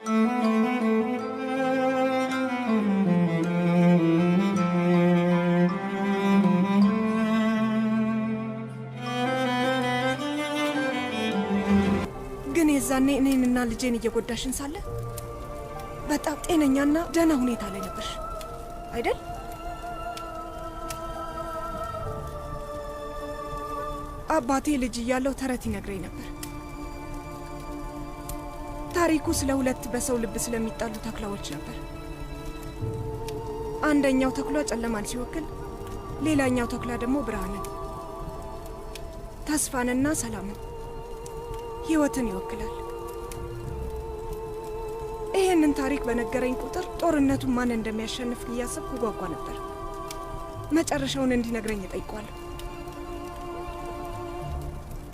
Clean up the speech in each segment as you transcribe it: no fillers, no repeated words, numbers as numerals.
ግን የዛኔ እኔንና ልጄን እየጎዳሽን ሳለ በጣም ጤነኛና ደህና ሁኔታ ላይ ነበርሽ አይደል? አባቴ ልጅ እያለው ተረት ይነግረኝ ነበር። ታሪኩ ስለ ሁለት በሰው ልብ ስለሚጣሉ ተኩላዎች ነበር። አንደኛው ተኩላ ጨለማን ሲወክል፣ ሌላኛው ተኩላ ደግሞ ብርሃንን፣ ተስፋንና ሰላምን፣ ህይወትን ይወክላል። ይህንን ታሪክ በነገረኝ ቁጥር ጦርነቱን ማን እንደሚያሸንፍ እያሰብኩ ጓጓ ነበር። መጨረሻውን እንዲነግረኝ እጠይቀዋለሁ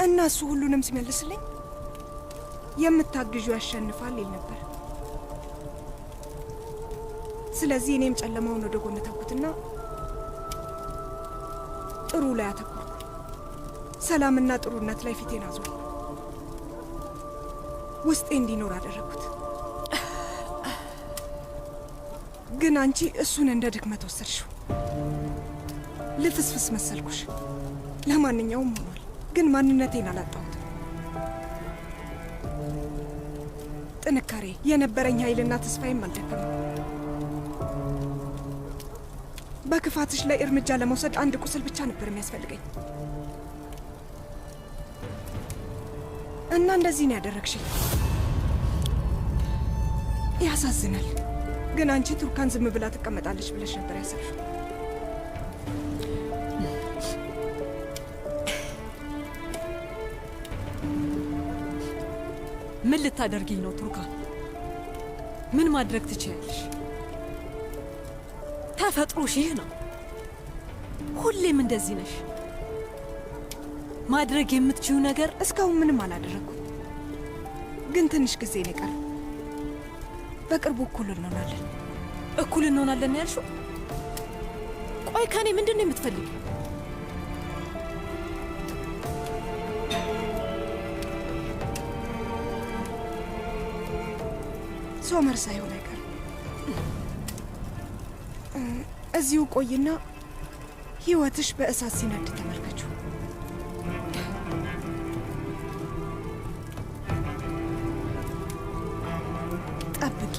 እና እሱ ሁሉንም ሲመልስልኝ የምታግዡ ያሸንፋል ይል ነበር። ስለዚህ እኔም ጨለማውን ወደ ጎን ተውኩትና ጥሩ ላይ አተኮርኩ። ሰላምና ጥሩነት ላይ ፊቴን አዞርኩ። ውስጤ እንዲኖር አደረኩት። ግን አንቺ እሱን እንደ ድክመት ወሰድሽው። ልፍስፍስ መሰልኩሽ። ለማንኛውም ሆኗል። ግን ማንነቴን አላጣሁት። ጥንካሬ፣ የነበረኝ ኃይልና ተስፋዬም አልደከመም። በክፋትሽ ላይ እርምጃ ለመውሰድ አንድ ቁስል ብቻ ነበር የሚያስፈልገኝ እና እንደዚህ ነው ያደረግሽኝ። ያሳዝናል። ግን አንቺ ቱርካን ዝም ብላ ትቀመጣለች ብለሽ ነበር ያሰብሽው። ምን ልታደርጊኝ ነው ቱርካን? ምን ማድረግ ትችያለሽ? ተፈጥሮሽ ይህ ነው። ሁሌም እንደዚህ ነሽ። ማድረግ የምትችይው ነገር እስካሁን ምንም አላደረኩም። ግን ትንሽ ጊዜ ነው የቀረው። በቅርቡ እኩል እንሆናለን። እኩል እንሆናለን ያልሽው? ቆይ ከኔ ምንድን ነው የምትፈልጊው? ሶመር ሳይሆን አይቀርም። እዚሁ ቆይና ህይወትሽ በእሳት ሲነድ ተመልከችው። ጠብቂ።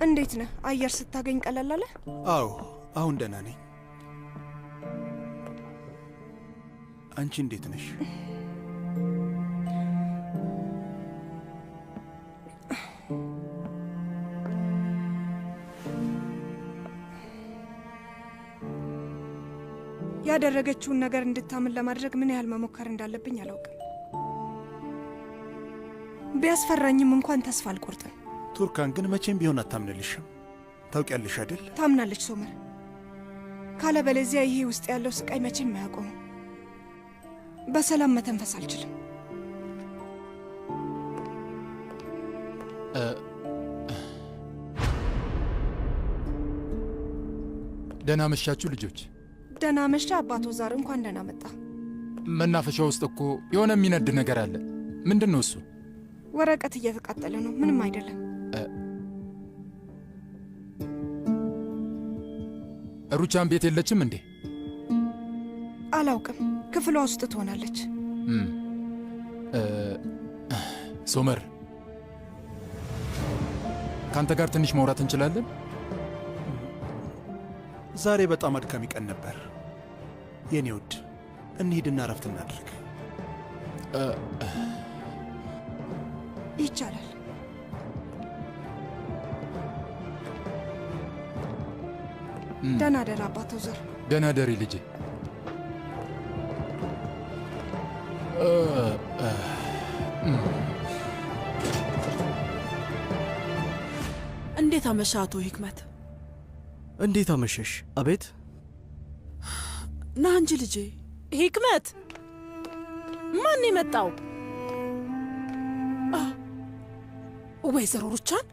እንዴት ነህ? አየር ስታገኝ ቀለል አለ? አዎ፣ አሁን ደህና ነኝ። አንቺ እንዴት ነሽ? ያደረገችውን ነገር እንድታምን ለማድረግ ምን ያህል መሞከር እንዳለብኝ አላውቅም። ቢያስፈራኝም እንኳን ተስፋ አልቆርጥም። ቱርካን ግን መቼም ቢሆን አታምንልሽም። ታውቂያለሽ አይደል? ታምናለች ሶመር። ካለበለዚያ ይሄ ውስጥ ያለው ስቃይ መቼም አያቆም። በሰላም መተንፈስ አልችልም። ደህና መሻችሁ ልጆች። ደህና መሻ አባቶ ዛር። እንኳን ደህና መጣ። መናፈሻ ውስጥ እኮ የሆነ የሚነድ ነገር አለ። ምንድን ነው እሱ? ወረቀት እየተቃጠለ ነው። ምንም አይደለም። ሩቻን ቤት የለችም እንዴ? አላውቅም። ክፍሏ ውስጥ ትሆናለች። ሶመር፣ ካንተ ጋር ትንሽ ማውራት እንችላለን? ዛሬ በጣም አድካሚ ቀን ነበር የኔ ውድ። እንሂድና እረፍት እናድርግ። ይቻላል። ደህና ደር አባቶ ዘር። ደህና ደሪ ልጄ። እንዴት አመሻ አቶ ሂክመት? እንዴት አመሸሽ? አቤት። ና እንጂ ልጄ፣ ሂክመት ማን የመጣው? ወይዘሮ ሩቻን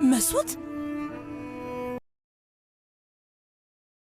መሱት